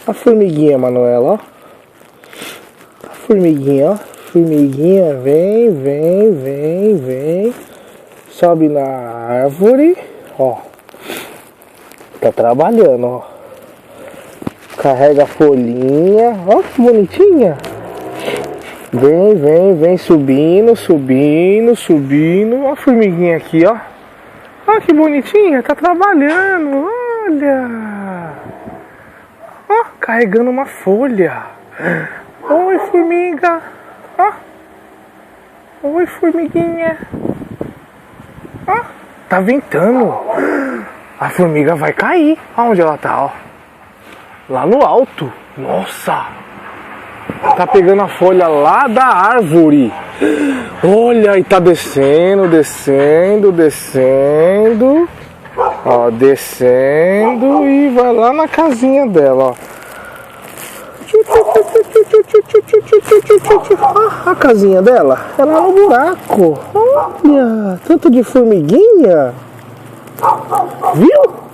A formiguinha, Manuela, ó. A formiguinha, ó. Formiguinha, vem. Sobe na árvore, ó. Tá trabalhando, ó. Carrega a folhinha, ó que bonitinha. Vem, subindo. Ó a formiguinha aqui, ó. Ó que bonitinha, tá trabalhando, olha. Ó, carregando uma folha. Oi, formiga. Ó. Oi, formiguinha. Ó, tá ventando. A formiga vai cair. Aonde ela tá, ó? Lá no alto. Nossa. Tá pegando a folha lá da árvore. Olha, e tá descendo. Ó, descendo e vai lá na casinha dela, ó. A casinha dela, ela é no buraco. Olha, tanto de formiguinha. Viu?